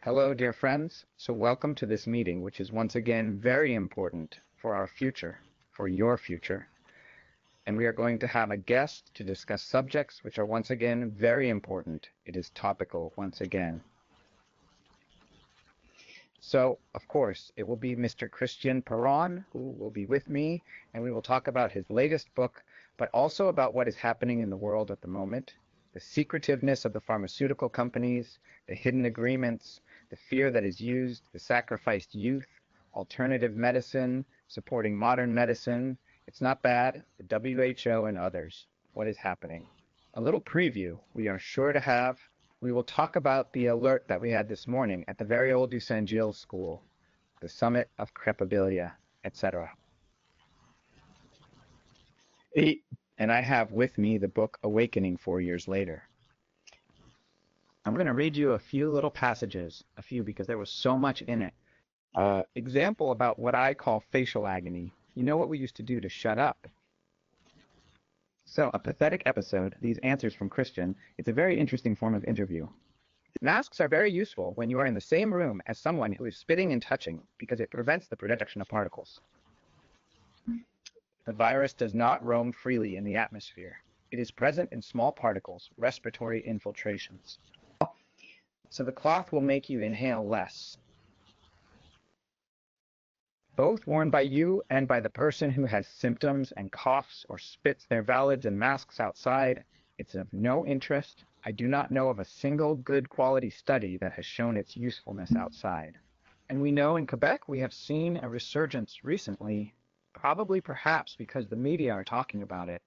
Hello, dear friends. So welcome to this meeting, which is once again very important for our future, for your future. And we are going to have a guest to discuss subjects which are once again very important. It is topical once again. So, of course, it will be Mr. Christian Perronne who will be with me, and we will talk about his latest book, but also about what is happening in the world at the moment, the secretiveness of the pharmaceutical companies, the hidden agreements, the fear that is used, the sacrificed youth, alternative medicine, supporting modern medicine. It's not bad, the WHO and others. What is happening? A little preview we are sure to have. We will talk about the alert that we had this morning at the very old Du Saint-Gilles school, the summit of crepabilia, etc. And I have with me the book Awakening 4 Years Later. I'm going to read you a few little passages, because there was so much in it. Example about what I call facial agony. You know what we used to do to shut up. So, a pathetic episode, these answers from Christian. It's a very interesting form of interview. Masks are very useful when you are in the same room as someone who is spitting and touching because it prevents the production of particles. The virus does not roam freely in the atmosphere. It is present in small particles, respiratory infiltrations. So the cloth will make you inhale less. Both worn by you and by the person who has symptoms and coughs or spits their valids and masks outside. It's of no interest. I do not know of a single good quality study that has shown its usefulness outside. And we know in Quebec we have seen a resurgence recently, probably perhaps because the media are talking about it.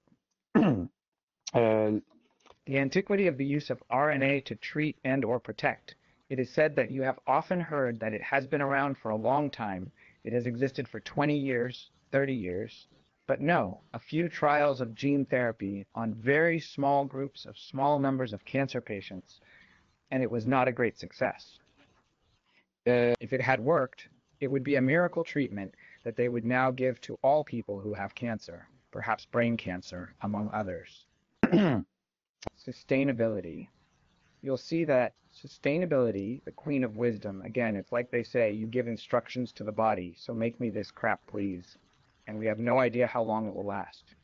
The antiquity of the use of RNA to treat and or protect. It is said that you have often heard that it has been around for a long time. It has existed for 20 years, 30 years. But no, a few trials of gene therapy on very small groups of small numbers of cancer patients, and it was not a great success. If it had worked, it would be a miracle treatment that they would now give to all people who have cancer, perhaps brain cancer, among others. Sustainability. You'll see that sustainability, the queen of wisdom, again, it's like they say, you give instructions to the body, so make me this crap, please. And we have no idea how long it will last.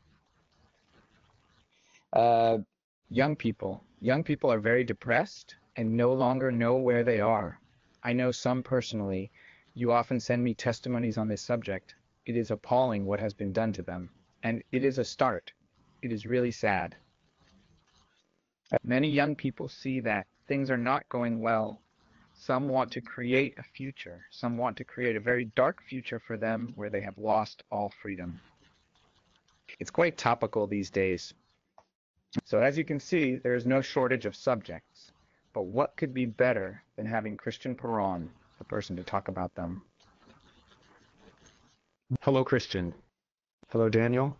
Young people. Young people are very depressed and no longer know where they are. I know some personally. You often send me testimonies on this subject. It is appalling what has been done to them. And it is a start. It is really sad. Many young people see that things are not going well. Some want to create a future. Some want to create a very dark future for them where they have lost all freedom. It's quite topical these days. So as you can see, there is no shortage of subjects. But what could be better than having Christian Perronne, the person to talk about them? Hello, Christian. Hello, Daniel.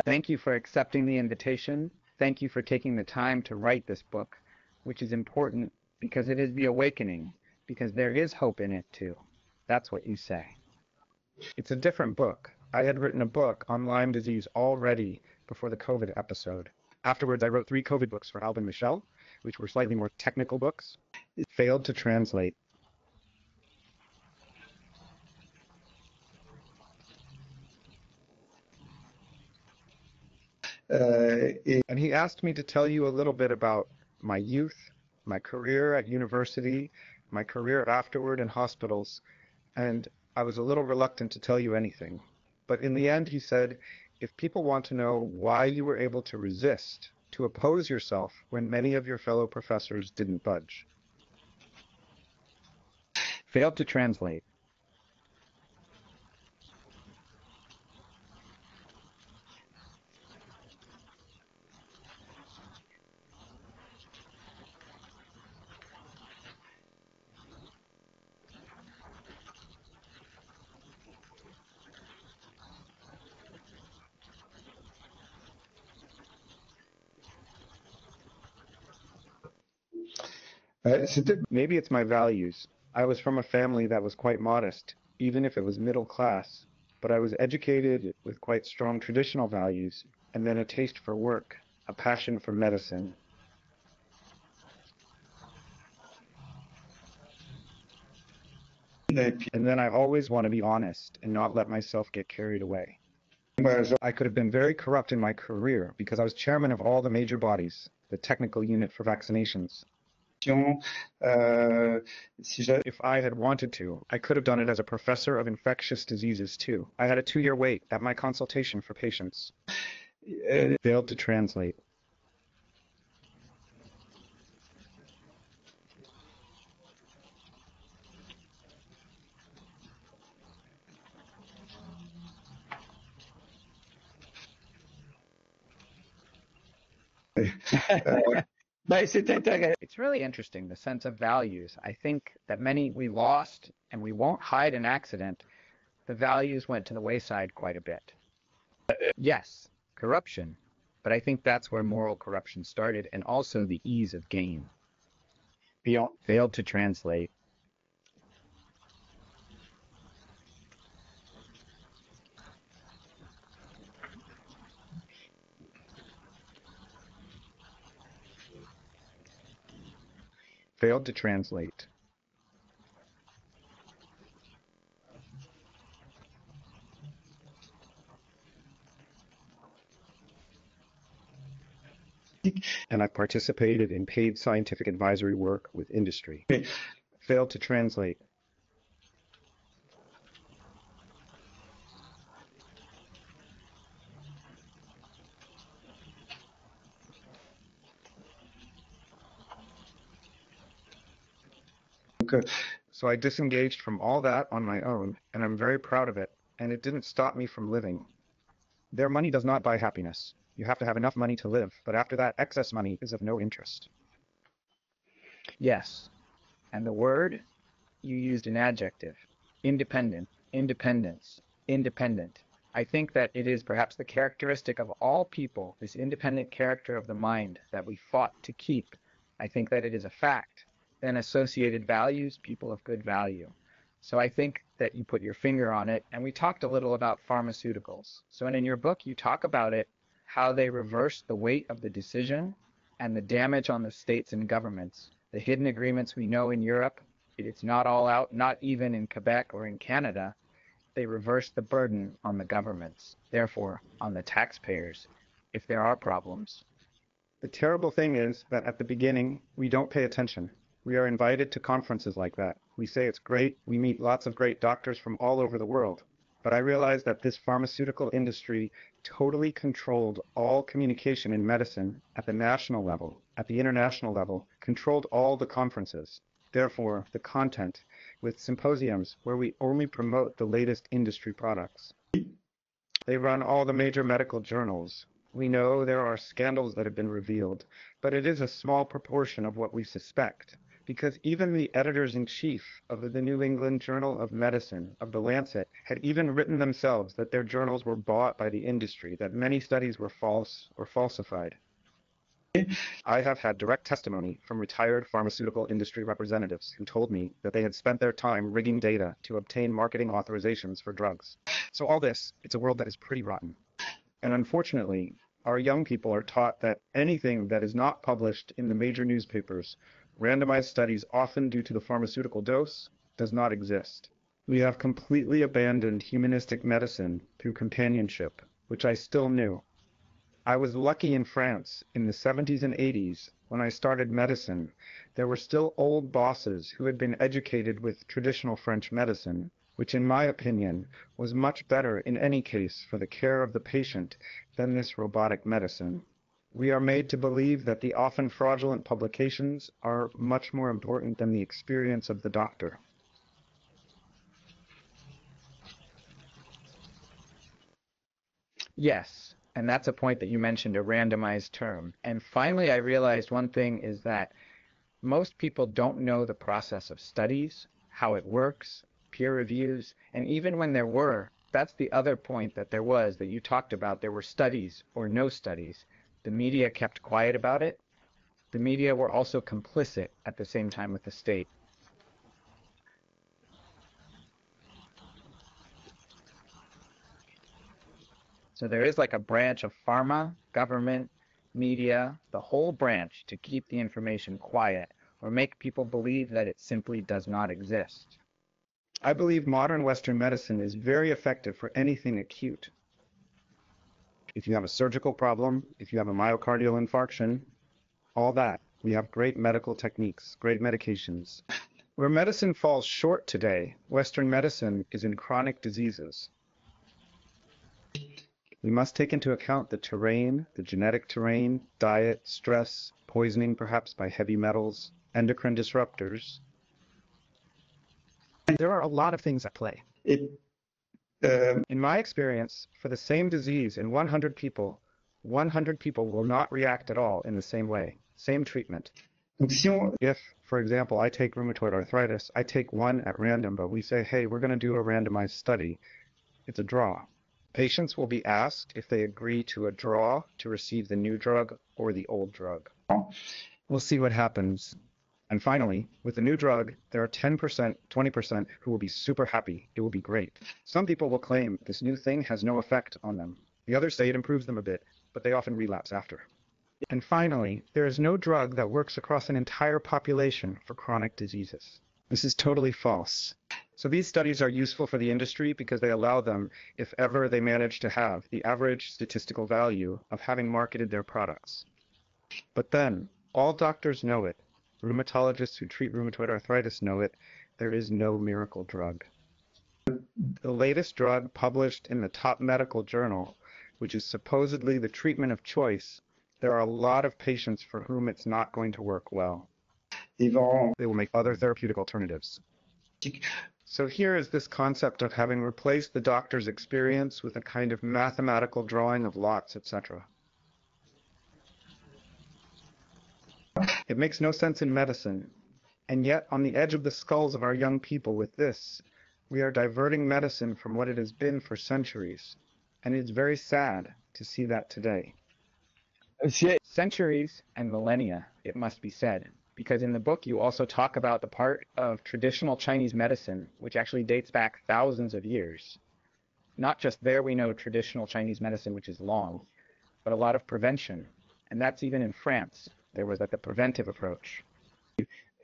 Thank you for accepting the invitation. Thank you for taking the time to write this book, which is important because it is the awakening, because there is hope in it too. That's what you say. It's a different book. I had written a book on Lyme disease already before the COVID episode. Afterwards, I wrote 3 COVID books for Alvin Michel, which were slightly more technical books. It failed to translate. And he asked me to tell you a little bit about my youth, my career at university, my career afterward in hospitals, and I was a little reluctant to tell you anything. But in the end, he said, if people want to know why you were able to resist, to oppose yourself when many of your fellow professors didn't budge. Failed to translate. Maybe it's my values. I was from a family that was quite modest, even if it was middle class, but I was educated with quite strong traditional values, and then a taste for work, a passion for medicine. And then I always want to be honest and not let myself get carried away. I could have been very corrupt in my career because I was chairman of all the major bodies, the technical unit for vaccinations. If I had wanted to, I could have done it as a professor of infectious diseases too. I had a 2-year wait at my consultation for patients. Failed to translate. It's really interesting, the sense of values. I think that we lost, and we won't hide an accident. The values went to the wayside quite a bit. Yes, corruption, but I think that's where moral corruption started, and also the ease of gain. Failed to translate. Failed to translate. And I participated in paid scientific advisory work with industry. Failed to translate. So I disengaged from all that on my own, and I'm very proud of it, and it didn't stop me from living. Their money does not buy happiness. You have to have enough money to live, but after that, excess money is of no interest. Yes, and the word, you used an adjective. Independent, independence, independent. I think that it is perhaps the characteristic of all people, this independent character of the mind that we fought to keep. I think that it is a fact. Then associated values, people of good value. So I think that you put your finger on it, and we talked a little about pharmaceuticals. So in your book, you talk about it, how they reverse the weight of the decision and the damage on the states and governments. The hidden agreements we know in Europe, it's not all out, not even in Quebec or in Canada. They reverse the burden on the governments, therefore on the taxpayers, if there are problems. The terrible thing is that at the beginning, we don't pay attention. We are invited to conferences like that. We say it's great. We meet lots of great doctors from all over the world. But I realized that this pharmaceutical industry totally controlled all communication in medicine at the national level, at the international level, controlled all the conferences. Therefore, the content, with symposiums where we only promote the latest industry products. They run all the major medical journals. We know there are scandals that have been revealed, but it is a small proportion of what we suspect. Because even the editors-in-chief of the New England Journal of Medicine, of the Lancet, had even written themselves that their journals were bought by the industry, that many studies were false or falsified. I have had direct testimony from retired pharmaceutical industry representatives who told me that they had spent their time rigging data to obtain marketing authorizations for drugs. So all this, it's a world that is pretty rotten. And unfortunately, our young people are taught that anything that is not published in the major newspapers, randomized studies often due to the pharmaceutical dose, does not exist. We have completely abandoned humanistic medicine through companionship, which I still knew. I was lucky in France in the 70s and 80s when I started medicine. There were still old bosses who had been educated with traditional French medicine, which in my opinion was much better in any case for the care of the patient than this robotic medicine. We are made to believe that the often fraudulent publications are much more important than the experience of the doctor. Yes, and that's a point that you mentioned, a randomized term. And finally, I realized one thing is that most people don't know the process of studies, how it works, peer reviews, and even when there were, that's the other point that there was that you talked about, there were studies or no studies. The media kept quiet about it. The media were also complicit at the same time with the state. So there is like a branch of pharma, government, media, the whole branch to keep the information quiet or make people believe that it simply does not exist. I believe modern Western medicine is very effective for anything acute. If you have a surgical problem, if you have a myocardial infarction, all that, we have great medical techniques, great medications. Where medicine falls short today, Western medicine is in chronic diseases. We must take into account the terrain, the genetic terrain, diet, stress, poisoning perhaps by heavy metals, endocrine disruptors. There are a lot of things at play. In my experience, for the same disease in 100 people will not react at all in the same way, same treatment. If, for example, I take rheumatoid arthritis, I take one at random, but we say, hey, we're going to do a randomized study. It's a draw. Patients will be asked if they agree to a draw to receive the new drug or the old drug. We'll see what happens. And finally, with the new drug, there are 10%, 20% who will be super happy. It will be great. Some people will claim this new thing has no effect on them. The others say it improves them a bit, but they often relapse after. And finally, there is no drug that works across an entire population for chronic diseases. This is totally false. So these studies are useful for the industry because they allow them, if ever they manage to have the average statistical value of having marketed their products. But then, all doctors know it. Rheumatologists who treat rheumatoid arthritis know it. There is no miracle drug. The latest drug published in the top medical journal, which is supposedly the treatment of choice, there are a lot of patients for whom it's not going to work well. They will make other therapeutic alternatives. So here is this concept of having replaced the doctor's experience with a kind of mathematical drawing of lots, etc. It makes no sense in medicine, and yet on the edge of the skulls of our young people with this, we are diverting medicine from what it has been for centuries, and it's very sad to see that today. Centuries and millennia, it must be said, because in the book you also talk about the part of traditional Chinese medicine, which actually dates back thousands of years. Not just there we know traditional Chinese medicine, which is long, but a lot of prevention, and that's even in France. There was the preventive approach.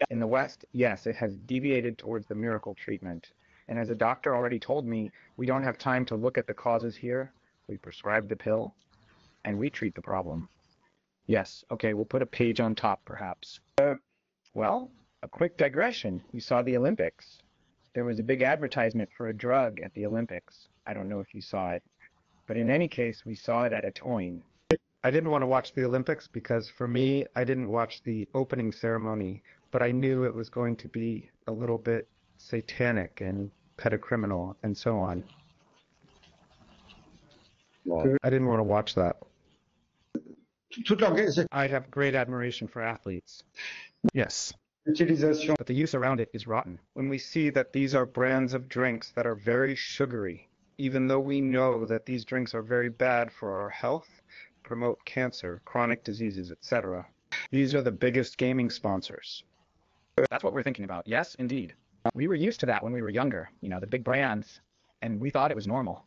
In the West, yes, it has deviated towards the miracle treatment. And as a doctor already told me, we don't have time to look at the causes here. We prescribe the pill, and we treat the problem. Yes, okay, we'll put a page on top, perhaps. Well, a quick digression. You saw the Olympics. There was a big advertisement for a drug at the Olympics. I don't know if you saw it. But in any case, we saw it at a Toin. I didn't want to watch the Olympics because for me, I didn't watch the opening ceremony, but I knew it was going to be a little bit satanic and pedocriminal and so on. Well, I didn't want to watch that. I have great admiration for athletes. Yes. But the use around it is rotten. When we see that these are brands of drinks that are very sugary, even though we know that these drinks are very bad for our health, promote cancer, chronic diseases, etc. These are the biggest gaming sponsors. That's what we're thinking about. Yes, indeed. We were used to that when we were younger, the big brands, and we thought it was normal.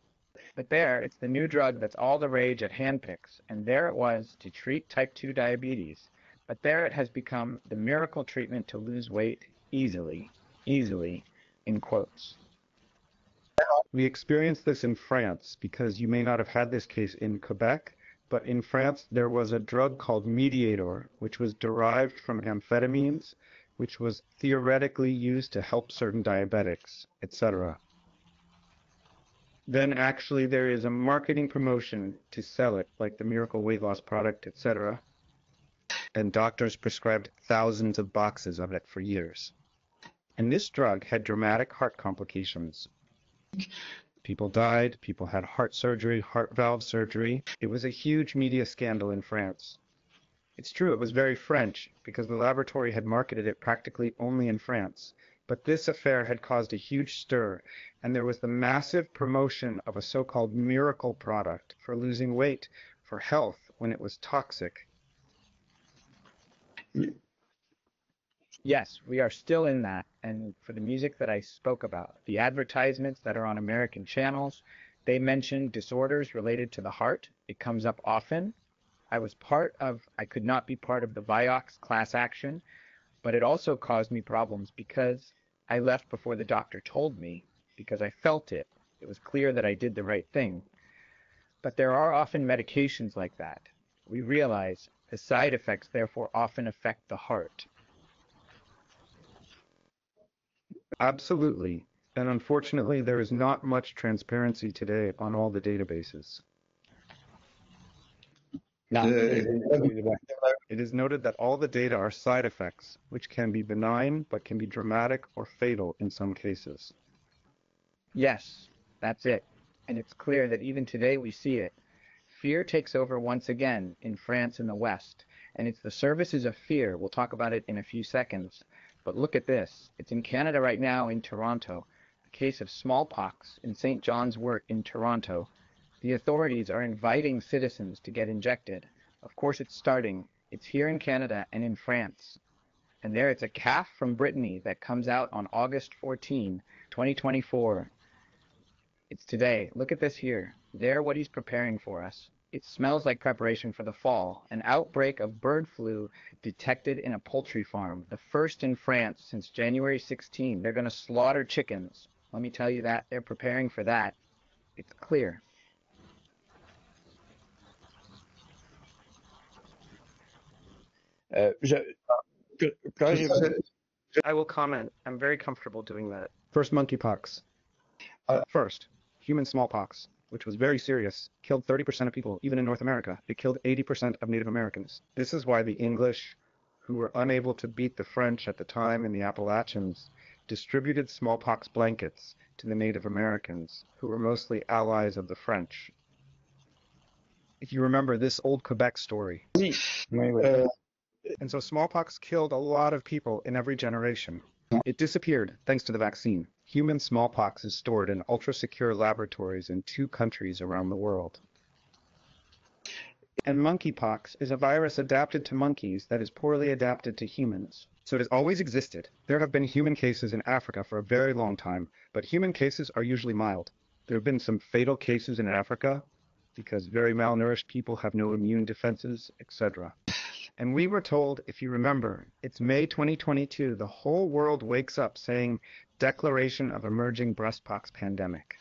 But there, it's the new drug that's all the rage at handpicks, and there it was to treat type 2 diabetes. But there it has become the miracle treatment to lose weight easily, in quotes. We experienced this in France because you may not have had this case in Quebec, but in France there was a drug called Mediator, which was derived from amphetamines, which was theoretically used to help certain diabetics, etc. Then actually there is a marketing promotion to sell it, like the miracle weight loss product, etc. And doctors prescribed thousands of boxes of it for years. And this drug had dramatic heart complications. People died, people had heart surgery, heart valve surgery. It was a huge media scandal in France. It's true, it was very French, because the laboratory had marketed it practically only in France. But this affair had caused a huge stir, and there was the massive promotion of a so-called miracle product for losing weight, for health, when it was toxic. Yes, we are still in that, and for the music that I spoke about, the advertisements that are on American channels, they mention disorders related to the heart. It comes up often. I could not be part of the Vioxx class action, but it also caused me problems because I left before the doctor told me because I felt it. It was clear that I did the right thing. But there are often medications like that. We realize the side effects therefore often affect the heart. Absolutely. And unfortunately, there is not much transparency today on all the databases. It is noted that all the data are side effects, which can be benign but can be dramatic or fatal in some cases. Yes, that's it. And it's clear that even today we see it. Fear takes over once again in France and the West, and it's the services of fear. We'll talk about it in a few seconds. But look at this. It's in Canada right now in Toronto, a case of smallpox in St. John's Wort in Toronto. The authorities are inviting citizens to get injected. Of course it's starting. It's here in Canada and in France. And there it's a calf from Brittany that comes out on August 14, 2024. It's today. Look at this here. There, what he's preparing for us. It smells like preparation for the fall. An outbreak of bird flu detected in a poultry farm, the first in France since January 16. They're going to slaughter chickens. Let me tell you that. They're preparing for that. It's clear. I will comment. I'm very comfortable doing that. First, monkeypox. First, human smallpox, which was very serious, killed 30% of people, even in North America. It killed 80% of Native Americans. This is why the English, who were unable to beat the French at the time in the Appalachians, distributed smallpox blankets to the Native Americans, who were mostly allies of the French. If you remember this old Quebec story. And so smallpox killed a lot of people in every generation. It disappeared thanks to the vaccine. Human smallpox is stored in ultra-secure laboratories in 2 countries around the world. And monkeypox is a virus adapted to monkeys that is poorly adapted to humans. So it has always existed. There have been human cases in Africa for a very long time, but human cases are usually mild. There have been some fatal cases in Africa because very malnourished people have no immune defenses, etc. And we were told, if you remember, it's May 2022, the whole world wakes up saying, Declaration of Emerging Breastpox Pandemic.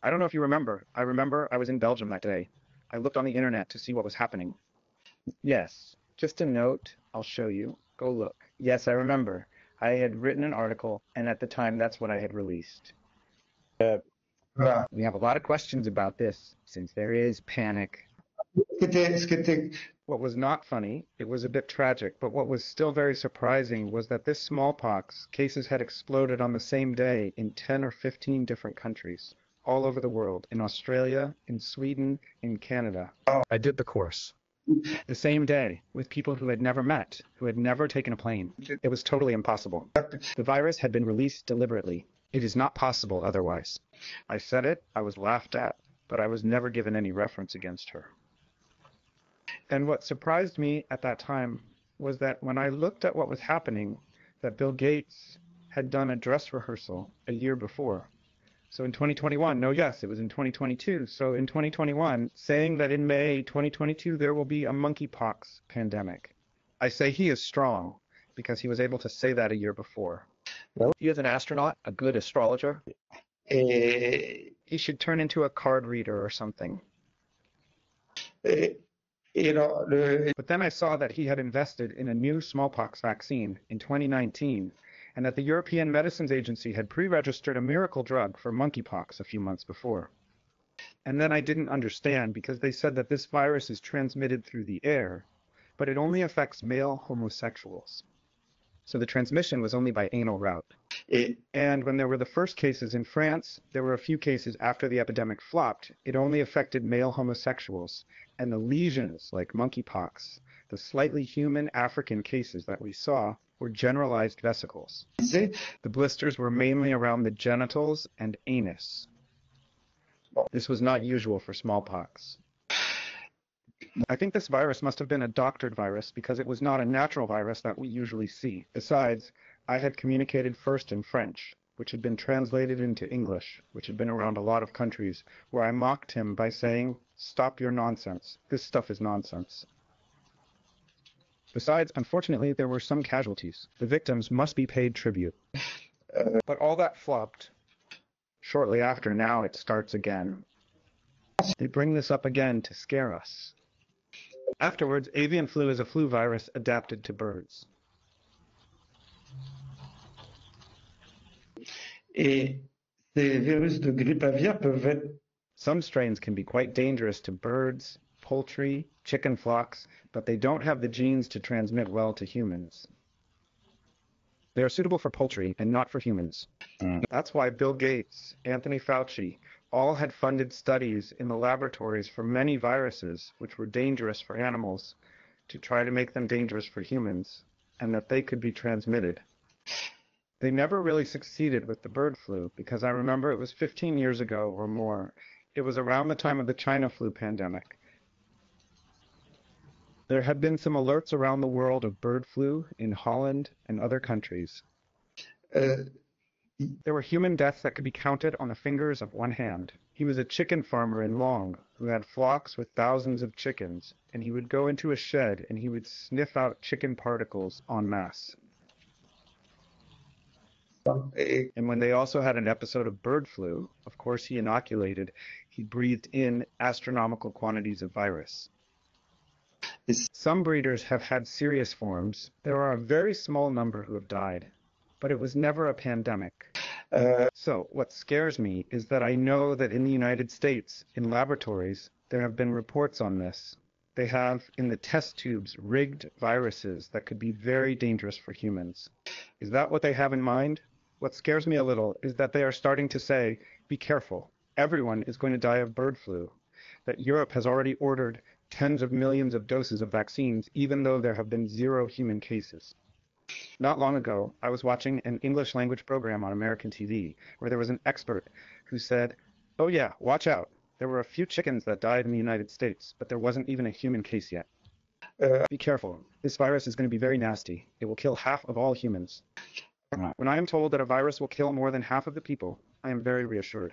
I don't know if you remember. I remember I was in Belgium that day. I looked on the internet to see what was happening. Yes, just a note, I'll show you. Go look. Yes, I remember. I had written an article, and at the time, that's what I had released. We have a lot of questions about this, since there is panic. What was not funny, it was a bit tragic, but what was still very surprising was that this smallpox cases had exploded on the same day in 10 or 15 different countries, all over the world, in Australia, in Sweden, in Canada. I did the course. The same day, with people who had never met, who had never taken a plane. It was totally impossible. The virus had been released deliberately. It is not possible otherwise. I said it, I was laughed at, but I was never given any reference against her. And what surprised me at that time was that when I looked at what was happening, that Bill Gates had done a dress rehearsal a year before. So in 2021, no, yes, it was in 2022. So in 2021, saying that in May 2022, there will be a monkeypox pandemic. I say he is strong because he was able to say that a year before. He is an astronaut, a good astrologer. He should turn into a card reader or something. But then I saw that he had invested in a new smallpox vaccine in 2019, and that the European Medicines Agency had pre-registered a miracle drug for monkeypox a few months before. And then I didn't understand because they said that this virus is transmitted through the air, but it only affects male homosexuals. So the transmission was only by anal route. And when there were the first cases in France, there were a few cases after the epidemic flopped. It only affected male homosexuals. And the lesions, like monkeypox, the slightly human African cases that we saw, were generalized vesicles. The blisters were mainly around the genitals and anus. This was not usual for smallpox. I think this virus must have been a doctored virus because it was not a natural virus that we usually see. Besides, I had communicated first in French, which had been translated into English, which had been around a lot of countries, where I mocked him by saying, "Stop your nonsense. This stuff is nonsense." Besides, unfortunately, there were some casualties. The victims must be paid tribute. But all that flopped. Shortly after, now it starts again. They bring this up again to scare us. Afterwards, avian flu is a flu virus adapted to birds. Et ces virus de grippe aviaire peuvent être Some strains can be quite dangerous to birds, poultry, chicken flocks, but they don't have the genes to transmit well to humans. They are suitable for poultry and not for humans. That's why Bill Gates, Anthony Fauci, all had funded studies in the laboratories for many viruses which were dangerous for animals to try to make them dangerous for humans, and that they could be transmitted. They never really succeeded with the bird flu because I remember it was 15 years ago or more. It was around the time of the China flu pandemic. There had been some alerts around the world of bird flu in Holland and other countries. There were human deaths that could be counted on the fingers of one hand. He was a chicken farmer in Long who had flocks with thousands of chickens, and he would go into a shed and he would sniff out chicken particles en masse. And when they also had an episode of bird flu, of course he breathed in astronomical quantities of virus. Some breeders have had serious forms. There are a very small number who have died, but it was never a pandemic. So what scares me is that I know that in the United States, in laboratories, there have been reports on this. They have, in the test tubes, rigged viruses that could be very dangerous for humans. Is that what they have in mind? What scares me a little is that they are starting to say, be careful, everyone is going to die of bird flu, that Europe has already ordered tens of millions of doses of vaccines, even though there have been 0 human cases. Not long ago, I was watching an English language program on American TV where there was an expert who said, oh yeah, watch out. There were a few chickens that died in the United States, but there wasn't even a human case yet. Be careful. This virus is going to be very nasty. It will kill half of all humans. When I am told that a virus will kill more than half of the people, I am very reassured.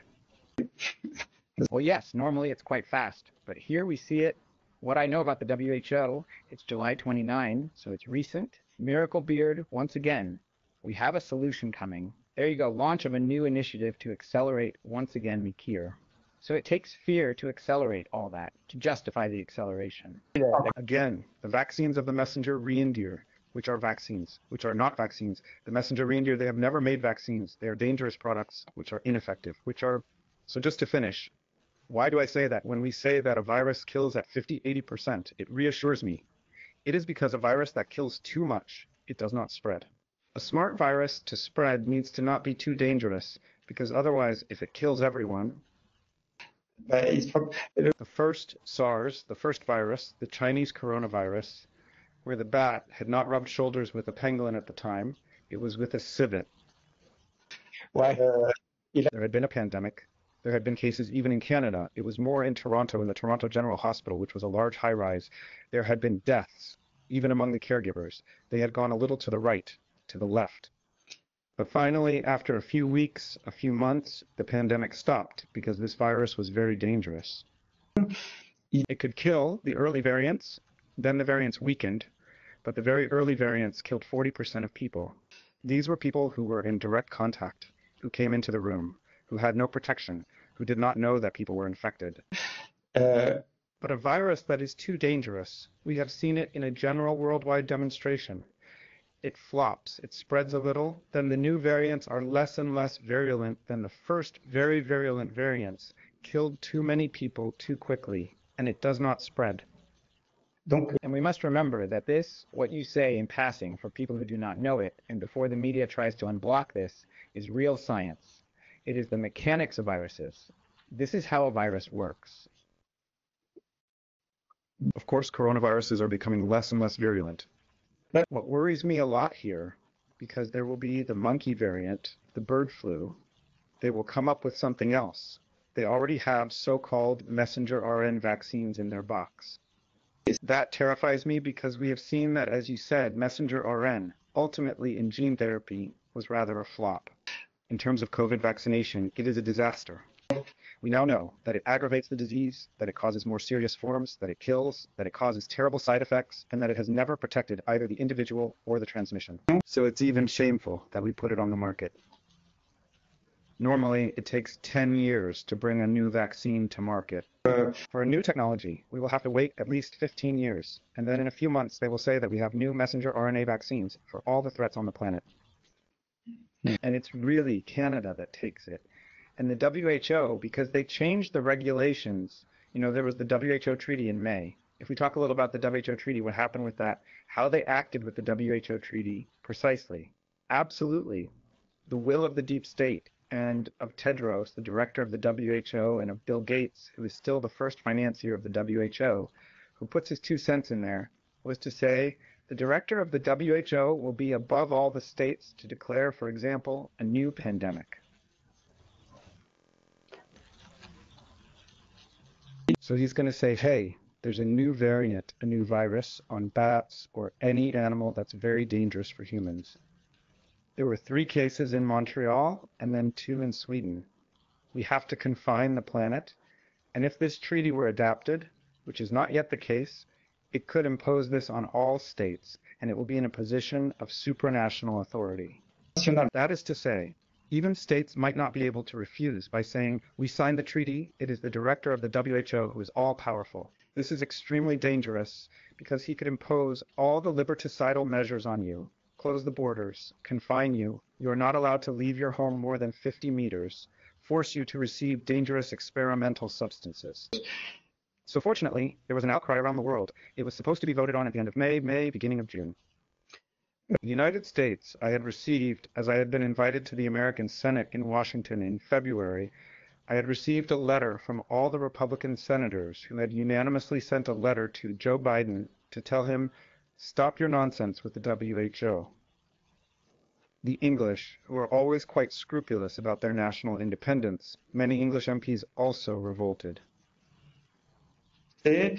Well, yes, normally it's quite fast, but here we see it. What I know about the WHO, it's July 29, so it's recent. Miracle Beard, once again, we have a solution coming. There you go, launch of a new initiative to accelerate, once again, Mikir. So it takes fear to accelerate all that, to justify the acceleration. Again, the vaccines of the messenger reindeer, which are vaccines, which are not vaccines. The messenger reindeer, they have never made vaccines. They are dangerous products, which are ineffective, So just to finish, why do I say that? When we say that a virus kills at 50–80%, it reassures me. It is because a virus that kills too much, it does not spread. A smart virus to spread needs to not be too dangerous, because otherwise, if it kills everyone, the first SARS, the first virus, the Chinese coronavirus, where the bat had not rubbed shoulders with a pangolin at the time, it was with a civet. There had been a pandemic. There had been cases even in Canada. It was more in Toronto, in the Toronto General Hospital, which was a large high-rise. There had been deaths, even among the caregivers. They had gone a little to the right, to the left. But finally, after a few weeks, a few months, the pandemic stopped because this virus was very dangerous. It could kill the early variants, then the variants weakened, but the very early variants killed 40% of people. These were people who were in direct contact, who came into the room, who had no protection, who did not know that people were infected. But a virus that is too dangerous, we have seen it in a general worldwide demonstration. It flops, it spreads a little, then the new variants are less and less virulent than the first very virulent variants, killed too many people too quickly, and it does not spread. And we must remember that this, what you say in passing for people who do not know it, and before the media tries to unblock this, is real science. It is the mechanics of viruses. This is how a virus works. Of course, coronaviruses are becoming less and less virulent. What worries me a lot here, because there will be the monkey variant, the bird flu, they will come up with something else. They already have so-called messenger RNA vaccines in their box. That terrifies me because we have seen that, as you said, messenger RNA, ultimately in gene therapy, was rather a flop. In terms of COVID vaccination, it is a disaster. We now know that it aggravates the disease, that it causes more serious forms, that it kills, that it causes terrible side effects, and that it has never protected either the individual or the transmission. So it's even shameful that we put it on the market. Normally, it takes 10 years to bring a new vaccine to market. For a new technology, we will have to wait at least 15 years, and then in a few months they will say that we have new messenger RNA vaccines for all the threats on the planet. And it's really Canada that takes it. And the WHO, because they changed the regulations, there was the WHO treaty in May. If we talk a little about the WHO treaty, what happened with that, how they acted with the WHO treaty precisely. Absolutely. The will of the deep state and of Tedros, the director of the WHO, and of Bill Gates, who is still the first financier of the WHO, who puts his 2 cents in there, was to say the director of the WHO will be above all the states to declare, for example, a new pandemic. So he's going to say, hey, there's a new variant, a new virus on bats or any animal that's very dangerous for humans. There were 3 cases in Montreal and then 2 in Sweden. We have to confine the planet, and if this treaty were adapted, which is not yet the case, it could impose this on all states, and it will be in a position of supranational authority. That is to say, even states might not be able to refuse by saying, we signed the treaty, it is the director of the WHO who is all-powerful. This is extremely dangerous because he could impose all the liberticidal measures on you, close the borders, confine you, you are not allowed to leave your home more than 50 meters, force you to receive dangerous experimental substances. So fortunately, there was an outcry around the world. It was supposed to be voted on at the end of May, beginning of June. In the United States, I had received, as I had been invited to the American Senate in Washington in February, I had received a letter from all the Republican senators who had unanimously sent a letter to Joe Biden to tell him, stop your nonsense with the WHO. The English, who are always quite scrupulous about their national independence, many English MPs also revolted. In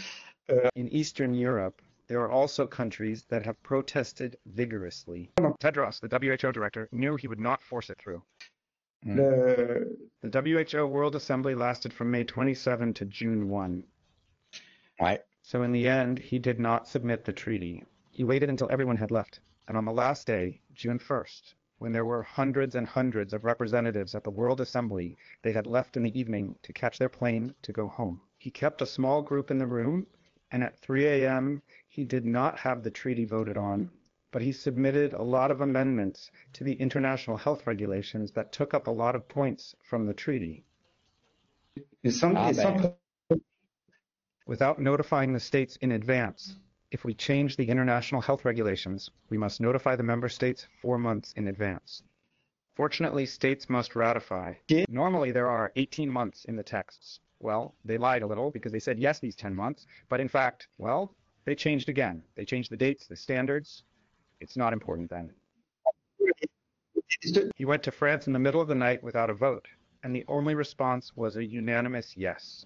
Eastern Europe, there are also countries that have protested vigorously. Tedros, the WHO director, knew he would not force it through. The WHO World Assembly lasted from May 27 to June 1. Right. So in the end, he did not submit the treaty. He waited until everyone had left. And on the last day, June 1st, when there were hundreds and hundreds of representatives at the World Assembly, they had left in the evening to catch their plane to go home. He kept a small group in the room, and at 3 a.m., he did not have the treaty voted on, but he submitted a lot of amendments to the international health regulations that took up a lot of points from the treaty. Without notifying the states in advance, if we change the international health regulations, we must notify the member states 4 months in advance. Fortunately, states must ratify. Normally, there are 18 months in the texts. Well, they lied a little because they said yes these 10 months, but in fact, well, they changed again. They changed the dates, the standards. It's not important then. He went to France in the middle of the night without a vote, and the only response was a unanimous yes.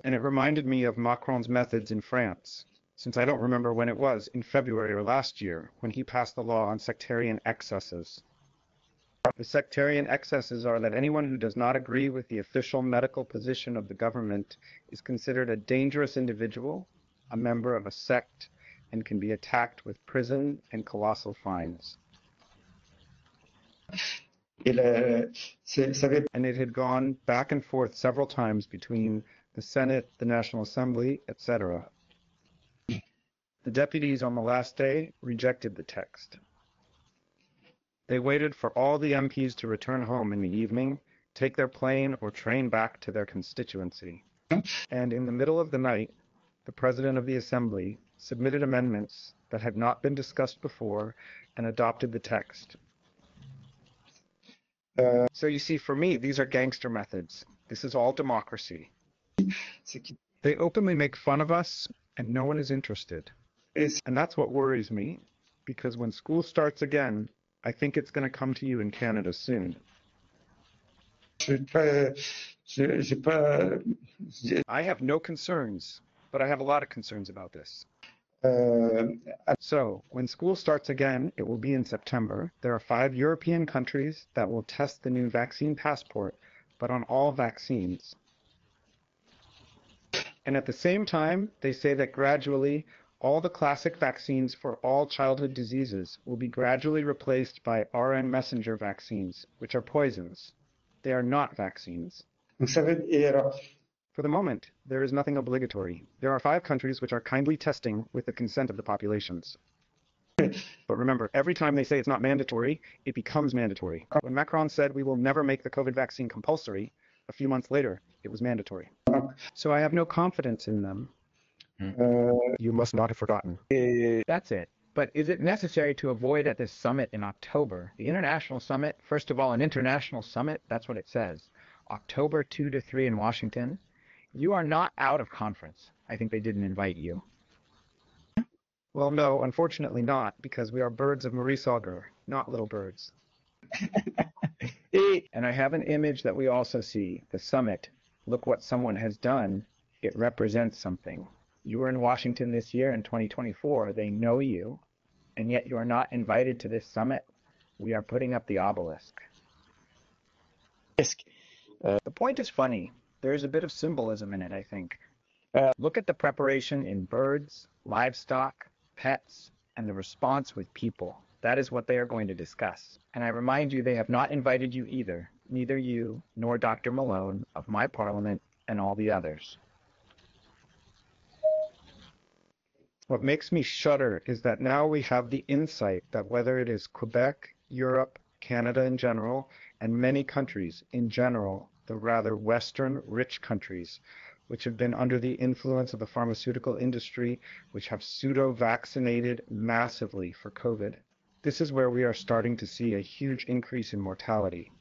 And it reminded me of Macron's methods in France, since I don't remember when it was, in February or last year, when he passed the law on sectarian excesses. The sectarian excesses are that anyone who does not agree with the official medical position of the government is considered a dangerous individual, a member of a sect, and can be attacked with prison and colossal fines. And it had gone back and forth several times between the Senate, the National Assembly, etc. The deputies on the last day rejected the text. They waited for all the MPs to return home in the evening, take their plane or train back to their constituency. And in the middle of the night, the President of the Assembly submitted amendments that had not been discussed before and adopted the text. So you see, for me, these are gangster methods. This is all democracy. They openly make fun of us, and no one is interested. And that's what worries me, because when school starts again, I think it's going to come to you in Canada soon. I have no concerns, but I have a lot of concerns about this. So, when school starts again, it will be in September. There are 5 European countries that will test the new vaccine passport but on all vaccines. And at the same time, they say that gradually, all the classic vaccines for all childhood diseases will be gradually replaced by RN messenger vaccines, which are poisons. They are not vaccines. Donc ça veut dire, For the moment, there is nothing obligatory. There are 5 countries which are kindly testing with the consent of the populations. But remember, every time they say it's not mandatory, it becomes mandatory. When Macron said we will never make the COVID vaccine compulsory, a few months later, it was mandatory. So I have no confidence in them. You must not have forgotten. That's it. But is it necessary to avoid at this summit in October? The international summit, first of all, an international summit, that's what it says. October 2 to 3 in Washington. You are not out of conference. I think they didn't invite you. Well, no, unfortunately not, because we are birds of Maurice Auger, not little birds. And I have an image that we also see, the summit. Look what someone has done. It represents something. You were in Washington this year in 2024. They know you, and yet you are not invited to this summit. We are putting up the obelisk. The point is funny. There is a bit of symbolism in it, I think. Look at the preparation in birds, livestock, pets, and the response with people. That is what they are going to discuss. And I remind you, they have not invited you either, neither you nor Dr. Malone of my parliament and all the others. What makes me shudder is that now we have the insight that whether it is Quebec, Europe, Canada in general, and many countries in general, the rather Western rich countries, which have been under the influence of the pharmaceutical industry, which have pseudo-vaccinated massively for COVID. This is where we are starting to see a huge increase in mortality.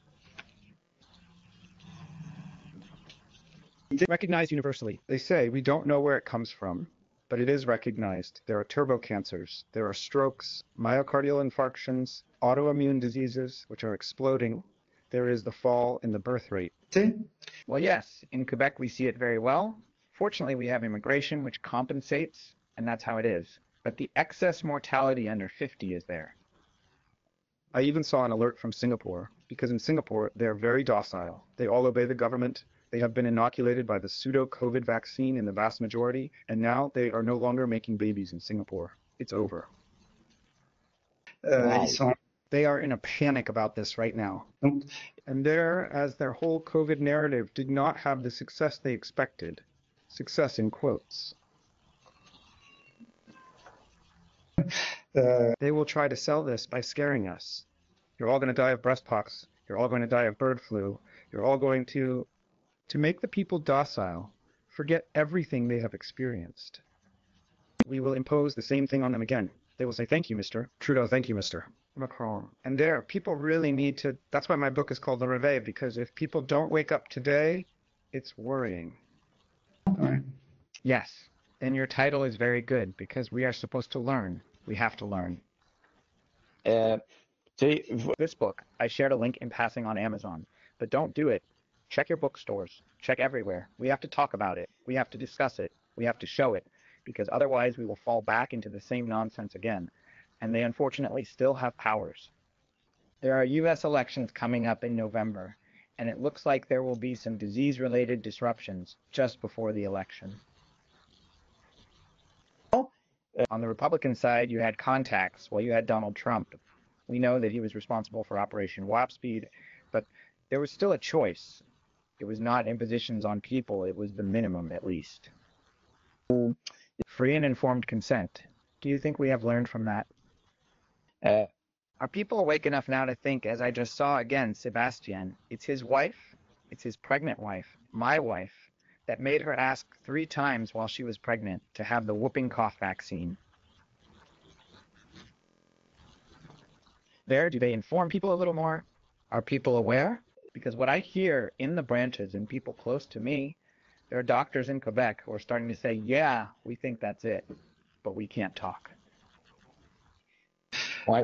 Recognized universally. They say we don't know where it comes from, but it is recognized. There are turbocancers, there are strokes, myocardial infarctions, autoimmune diseases, which are exploding. There is the fall in the birth rate. Well, yes, in Quebec we see it very well. Fortunately, we have immigration, which compensates, and that's how it is. But the excess mortality under 50 is there. I even saw an alert from Singapore, because in Singapore, they're very docile. They all obey the government. They have been inoculated by the pseudo-COVID vaccine in the vast majority, and now they are no longer making babies in Singapore. It's over. They are in a panic about this right now. And there, as their whole COVID narrative did not have the success they expected, success in quotes, they will try to sell this by scaring us. You're all going to die of breastpox. You're all going to die of bird flu. You're all going to make the people docile, forget everything they have experienced. We will impose the same thing on them again. They will say, thank you, Mr. Trudeau, thank you, Mr. Macron. And there, people really need to, that's why my book is called Le Réveil, because if people don't wake up today, it's worrying. Yes, and your title is very good, because we are supposed to learn. We have to learn. This book, I shared a link in passing on Amazon, but don't do it. Check your bookstores. Check everywhere. We have to talk about it. We have to discuss it. We have to show it, because otherwise we will fall back into the same nonsense again. And they unfortunately still have powers. There are U.S. elections coming up in November, and it looks like there will be some disease-related disruptions just before the election. On the Republican side, you had contacts. Well, you had Donald Trump. We know that he was responsible for Operation Warp Speed, but there was still a choice. It was not impositions on people. It was the minimum, at least. Free and informed consent. Do you think we have learned from that? Are people awake enough now to think, as I just saw again, Sebastian, it's his wife, it's his pregnant wife, my wife, that made her ask 3 times while she was pregnant to have the whooping cough vaccine. There, do they inform people a little more? Are people aware? Because what I hear in the branches and people close to me, there are doctors in Quebec who are starting to say, yeah, we think that's it, but we can't talk.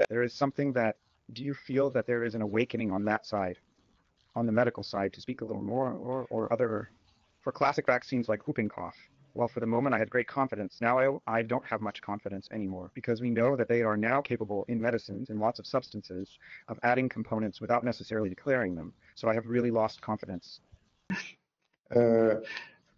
There is something that, do you feel that there is an awakening on that side, on the medical side, to speak a little more, or other, for classic vaccines like whooping cough? Well, for the moment, I had great confidence. Now I don't have much confidence anymore because we know that they are now capable in medicines and lots of substances of adding components without necessarily declaring them. So I have really lost confidence. Euh,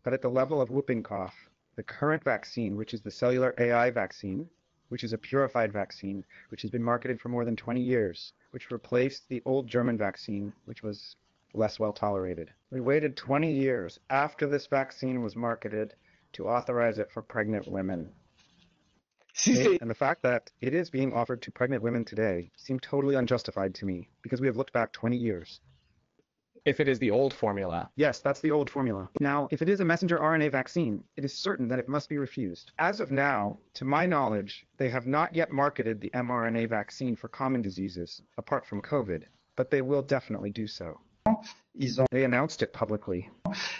But at the level of whooping cough, the current vaccine, which is the cellular AI vaccine, which is a purified vaccine, which has been marketed for more than 20 years, which replaced the old German vaccine, which was less well tolerated. We waited 20 years after this vaccine was marketed to authorize it for pregnant women. si c'est And the fact that it is being offered to pregnant women today seemed totally unjustified to me because we have looked back 20 years. If it is the old formula. Yes, that's the old formula. Now, if it is a messenger RNA vaccine, it is certain that it must be refused. As of now, to my knowledge, they have not yet marketed the mRNA vaccine for common diseases, apart from COVID, but they will definitely do so. ils ont They announced it publicly.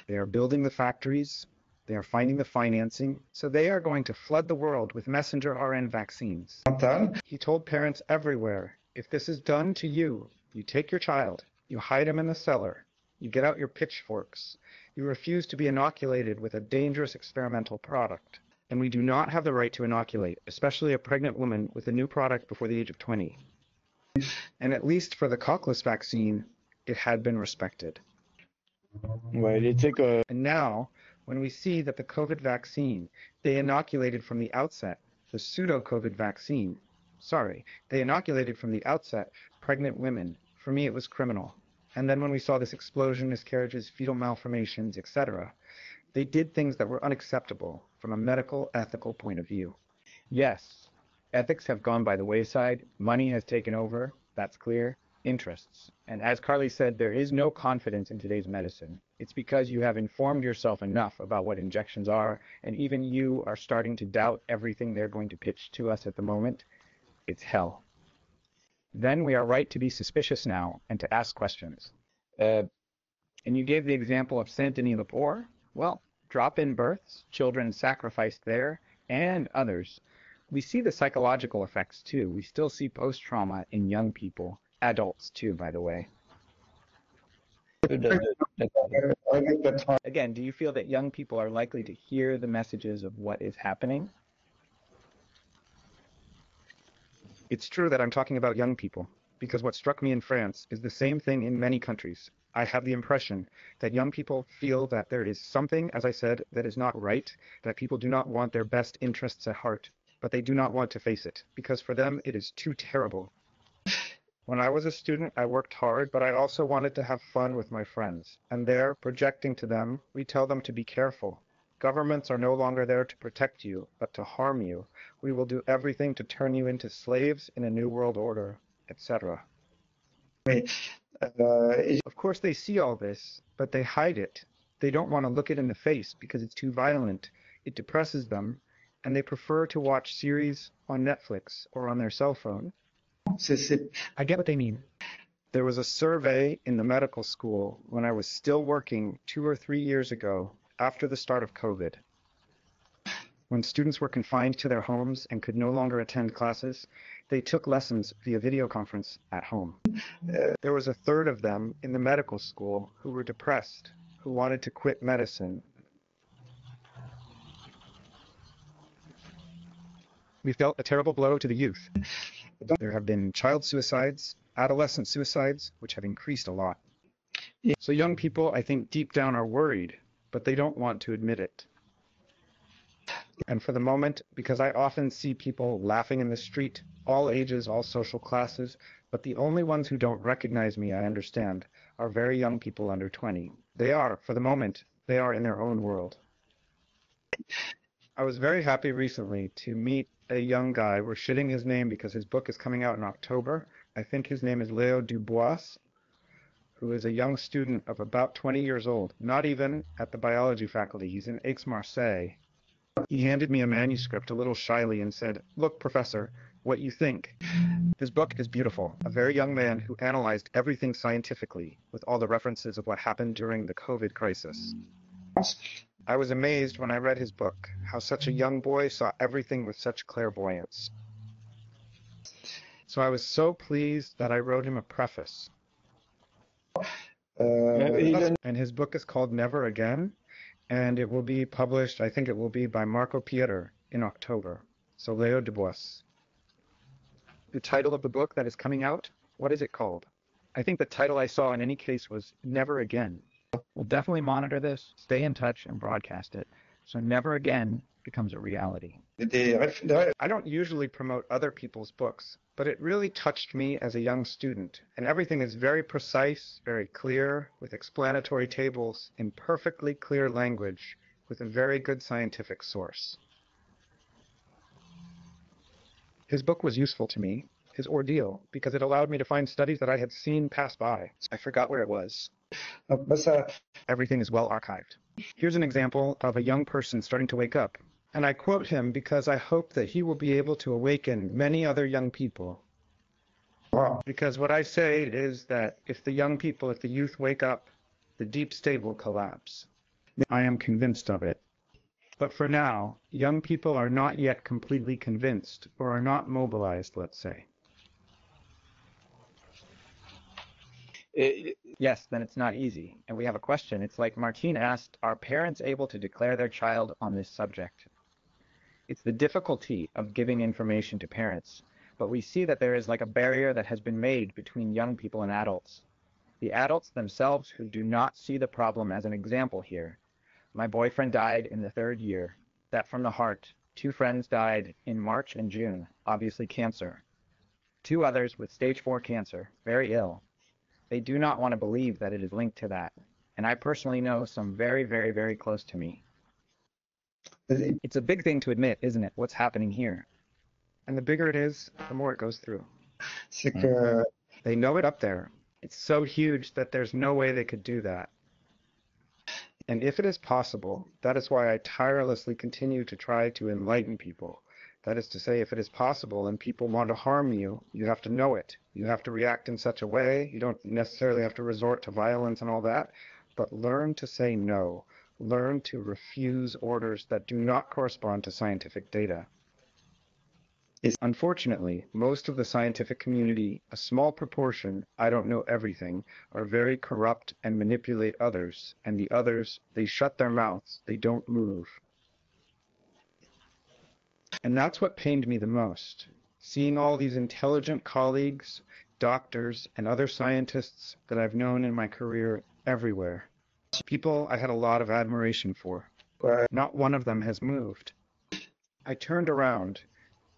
They are building the factories. They are finding the financing. So they are going to flood the world with messenger RNA vaccines. mental. He told parents everywhere, if this is done to you, you take your child, you hide him in the cellar, you get out your pitchforks, you refuse to be inoculated with a dangerous experimental product. And we do not have the right to inoculate, especially a pregnant woman with a new product before the age of 20. And at least for the cockless vaccine, it had been respected. Ouais, l'éthique, And now, when we see that the COVID vaccine, they inoculated from the outset, the pseudo-COVID vaccine, they inoculated from the outset pregnant women. For me, it was criminal. And then when we saw this explosion, miscarriages, fetal malformations, etc., they did things that were unacceptable from a medical, ethical point of view. Yes, ethics have gone by the wayside. Money has taken over. That's clear. Interests. And as Carly said, there is no confidence in today's medicine. It's because you have informed yourself enough about what injections are, and even you are starting to doubt everything they're going to pitch to us at the moment. It's hell. Then we are right to be suspicious now and to ask questions. And you gave the example of Saint-Denis-le-Port. Well, drop-in births, children sacrificed there, and others. We see the psychological effects too. We still see post-trauma in young people. Adults too, by the way. avec le tra- Again, do you feel that young people are likely to hear the messages of what is happening? It's true that I'm talking about young people, because what struck me in France is the same thing in many countries. I have the impression that young people feel that there is something, as I said, that is not right, that people do not want their best interests at heart, but they do not want to face it, because for them it is too terrible. When I was a student, I worked hard, but I also wanted to have fun with my friends. And there, projecting to them, we tell them to be careful. Governments are no longer there to protect you, but to harm you. We will do everything to turn you into slaves in a new world order, etc. et Of course, they see all this, but they hide it. They don't want to look it in the face because it's too violent. It depresses them, and they prefer to watch series on Netflix or on their cell phone. c'est I get what they mean. There was a survey in the medical school when I was still working 2 or 3 years ago after the start of COVID. When students were confined to their homes and could no longer attend classes, they took lessons via video conference at home. There was a third of them in the medical school who were depressed, who wanted to quit medicine. We felt a terrible blow to the youth. There have been child suicides, adolescent suicides, which have increased a lot. So young people, I think, deep down are worried, but they don't want to admit it. And for the moment, because I often see people laughing in the street, all ages, all social classes, but the only ones who don't recognize me, I understand, are very young people under 20. They are, for the moment, they are in their own world. I was very happy recently to meet a young guy. We're shitting his name because his book is coming out in October. I think his name is Léo Dubois, who is a young student of about 20 years old, not even at the biology faculty. He's in Aix-Marseille. He handed me a manuscript a little shyly and said, "Look, professor, what you think?" His book is beautiful. A very young man who analyzed everything scientifically with all the references of what happened during the COVID crisis. I was amazed when I read his book, how such a young boy saw everything with such clairvoyance. So I was so pleased that I wrote him a preface. il a And his book is called Never Again. and it will be published, I think it will be by Marco Pieter in October. So Leo Dubois. The title of the book that is coming out, what is it called? I think the title I saw in any case was Never Again. We'll definitely monitor this, stay in touch, and broadcast it, so Never Again becomes a reality. I don't usually promote other people's books, but it really touched me as a young student, and everything is very precise, very clear, with explanatory tables in perfectly clear language, with a very good scientific source. His book was useful to me, his ordeal, because it allowed me to find studies that I had seen pass by. I forgot where it was. Everything is well archived. Here's an example of a young person starting to wake up, and I quote him because I hope that he will be able to awaken many other young people. Because what I say is that if the youth wake up, the deep state will collapse. I am convinced of it. But for now, young people are not yet completely convinced, or are not mobilized, let's say. Yes, then it's not easy. And we have a question. It's like Martine asked, are parents able to declare their child on this subject? It's the difficulty of giving information to parents, but we see that there is like a barrier that has been made between young people and adults. The adults themselves who do not see the problem as an example here. My boyfriend died in the 3rd year. That from the heart. 2 friends died in March and June, obviously cancer. 2 others with stage 4 cancer, very ill. They do not want to believe that it is linked to that. And I personally know some very, very, very close to me. It's a big thing to admit, isn't it, what's happening here? And the bigger it is, the more it goes through. They know it up there. It's so huge that there's no way they could do that. And if it is possible, that is why I tirelessly continue to try to enlighten people. That is to say, if it is possible and people want to harm you, you have to know it. You have to react in such a way. You don't necessarily have to resort to violence and all that, but learn to say no. Learn to refuse orders that do not correspond to scientific data. Unfortunately, most of the scientific community, a small proportion, I don't know everything, are very corrupt and manipulate others, and the others, they shut their mouths, they don't move. And that's what pained me the most, seeing all these intelligent colleagues, doctors, and other scientists that I've known in my career everywhere. People I had a lot of admiration for. Not one of them has moved. I turned around.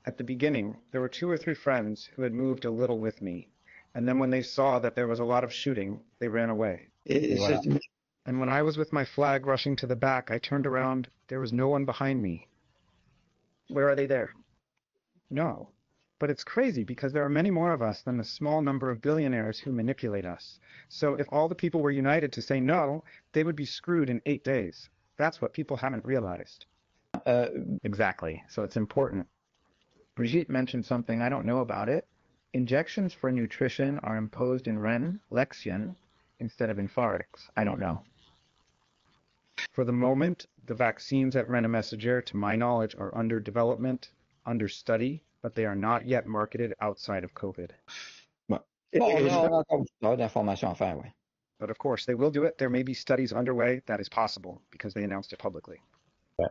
At the beginning, there were 2 or 3 friends who had moved a little with me, and then when they saw that there was a lot of shooting, they ran away. And when I was with my flag rushing to the back, I turned around, there was no one behind me. Where are they there? No. But it's crazy because there are many more of us than the small number of billionaires who manipulate us. So if all the people were united to say no, they would be screwed in 8 days. That's what people haven't realized. Exactly. So it's important. Brigitte mentioned something, I don't know about it. Injections for nutrition are imposed in Rennes, Lexion, instead of in Pharmaceutical. I don't know. For the moment, the vaccines at Randomized, to my knowledge, are under development, under study, but they are not yet marketed outside of COVID. Bon, on a encore d'informations à faire, oui. But of course, they will do it. There may be studies underway. That is possible because they announced it publicly.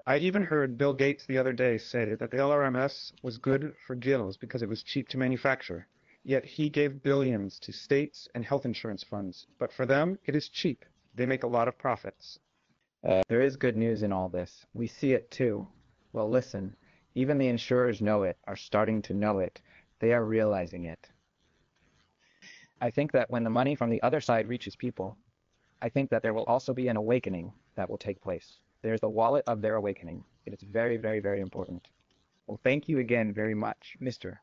I even heard Bill Gates the other day say that the LRMS was good for gills because it was cheap to manufacture. Yet he gave billions to states and health insurance funds. But for them, it is cheap. They make a lot of profits. There is good news in all this. We see it too. Well, listen, even the insurers know it, are starting to know it. They are realizing it. I think that when the money from the other side reaches people, I think that there will also be an awakening that will take place. There's the wallet of their awakening. It is very, very, very important. Well, thank you again very much, Mr.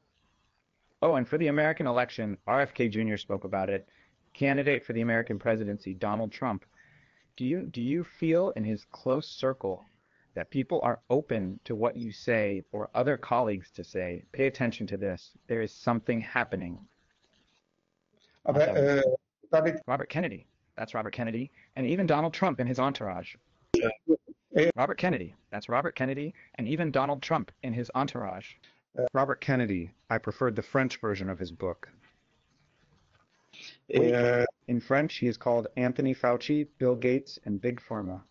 Oh, and for the American election, RFK Jr. spoke about it. Candidate for the American presidency, Donald Trump. Do you feel in his close circle that people are open to what you say or other colleagues to say? Pay attention to this. There is something happening. Robert Kennedy. That's Robert Kennedy. And even Donald Trump and his entourage. Robert Kennedy. That's Robert Kennedy. And even Donald Trump in his entourage. Robert Kennedy. I preferred the French version of his book. In French, he is called Anthony Fauci, Bill Gates, and Big Pharma.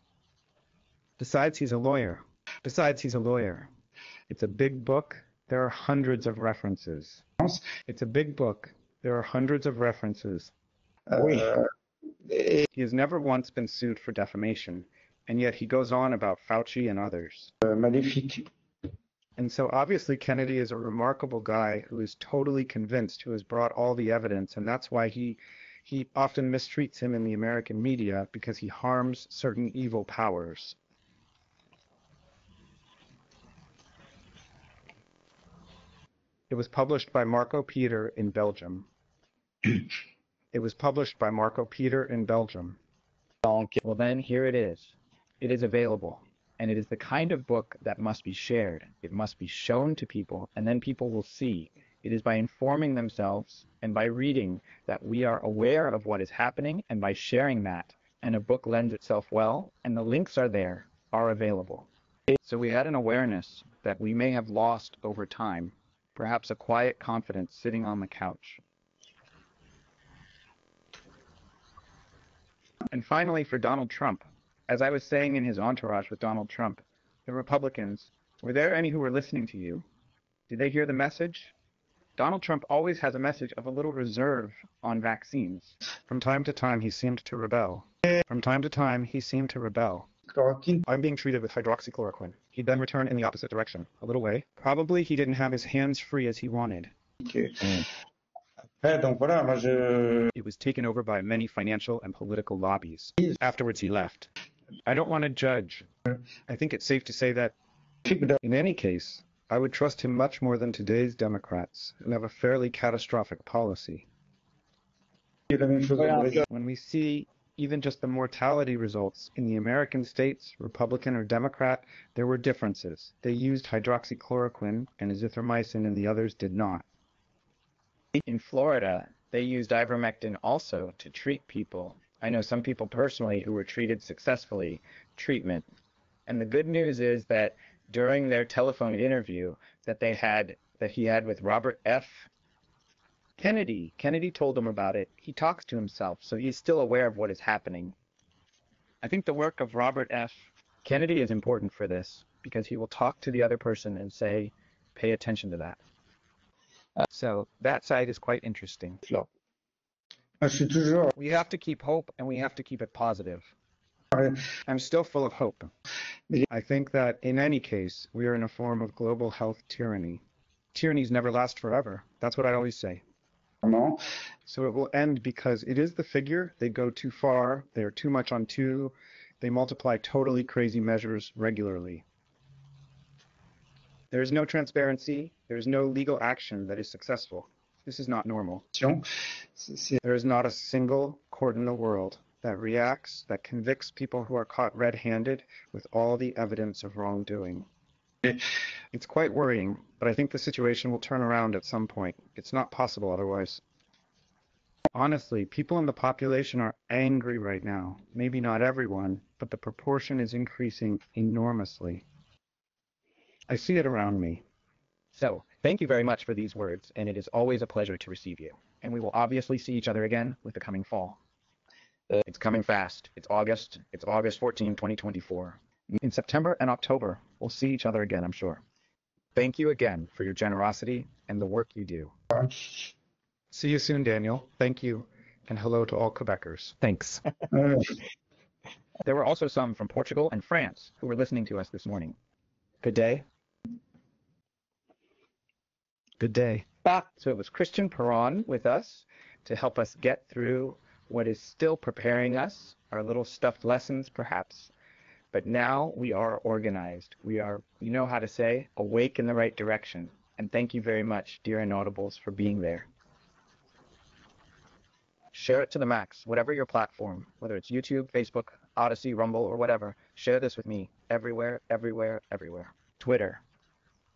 Besides, he's a lawyer. Besides, he's a lawyer. It's a big book. There are hundreds of references. It's a big book. There are hundreds of references. Oui. He has never once been sued for defamation, and yet he goes on about Fauci and others. Maléfique. And so obviously Kennedy is a remarkable guy who is totally convinced, who has brought all the evidence, and that's why he often mistreats him in the American media, because he harms certain evil powers. It was published by Marco Peter in Belgium. It was published by Marco Peter in Belgium. Donc, Well, then here it is. It is available. And it is the kind of book that must be shared. It must be shown to people, and then people will see. It is by informing themselves and by reading that we are aware of what is happening, and by sharing that. And a book lends itself well, and the links are there, are available. So we had an awareness that we may have lost over time, perhaps a quiet confidence sitting on the couch. And finally, for Donald Trump, as I was saying in his entourage with Donald Trump, the Republicans, were there any who were listening to you? Did they hear the message? Donald Trump always has a message of a little reserve on vaccines. From time to time, he seemed to rebel. From time to time, he seemed to rebel. Chloroquine. I'm being treated with hydroxychloroquine. He'd then return in the opposite direction, a little way. Probably he didn't have his hands free as he wanted. Ok. Après, donc voilà, moi je. It was taken over by many financial and political lobbies. Afterwards, he left. I don't want to judge. I think it's safe to say that, in any case, I would trust him much more than today's Democrats, who have a fairly catastrophic policy. La même chose au Brésil. When we see even just the mortality results in the American states, Republican or Democrat, there were differences. They used hydroxychloroquine and azithromycin, and the others did not. In Florida, they used ivermectin also to treat people. I know some people personally who were treated successfully, treatment. And the good news is that during their telephone interview that he had with Robert F. Kennedy told him about it. He talks to himself, so he's still aware of what is happening. I think the work of Robert F. Kennedy is important for this, because he will talk to the other person and say, pay attention to that. So that side is quite interesting. Moi, je suis toujours. We have to keep hope, and we have to keep it positive. I'm still full of hope. I think that in any case, we are in a form of global health tyranny. Tyrannies never last forever. That's what I always say. Vraiment. So it will end because it is the figure. They go too far. They are too much on two. They multiply totally crazy measures regularly. There is no transparency. There is no legal action that is successful. This is not normal. C'est. There is not a single court in the world that reacts, that convicts people who are caught red-handed with all the evidence of wrongdoing. It's quite worrying, but I think the situation will turn around at some point. It's not possible otherwise. Honestly, people in the population are angry right now. Maybe not everyone, but the proportion is increasing enormously. I see it around me. So, thank you very much for these words, and it is always a pleasure to receive you. And we will obviously see each other again with the coming fall. It's coming fast. It's August 14, 2024. In September and October, we'll see each other again, I'm sure. Thank you again for your generosity and the work you do. See you soon, Daniel. Thank you, and hello to all Quebecers. Thanks. There were also some from Portugal and France who were listening to us this morning. Good day. Good day. So it was Christian Perronne with us to help us get through what is still preparing us, our little stuffed lessons perhaps. But now we are organized. We are, you know how to say, awake in the right direction. And thank you very much, dear Inaudibles, for being there. Share it to the max, whatever your platform, whether it's YouTube, Facebook, Odyssey, Rumble, or whatever. Share this with me everywhere, everywhere, everywhere. Twitter.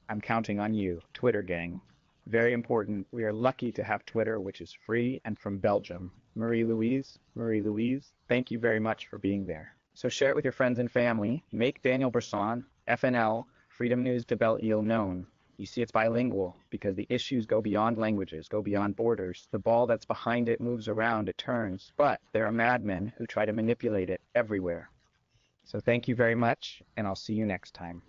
I'm counting on you, Twitter gang. Very important. We are lucky to have Twitter, which is free and from Belgium. Marie-Louise, thank you very much for being there. So share it with your friends and family. Make Daniel Bresson, FNL, Freedom News de Belle-Île known. You see, it's bilingual because the issues go beyond languages, go beyond borders. The ball that's behind it moves around, it turns. But there are madmen who try to manipulate it everywhere. So thank you very much, and I'll see you next time.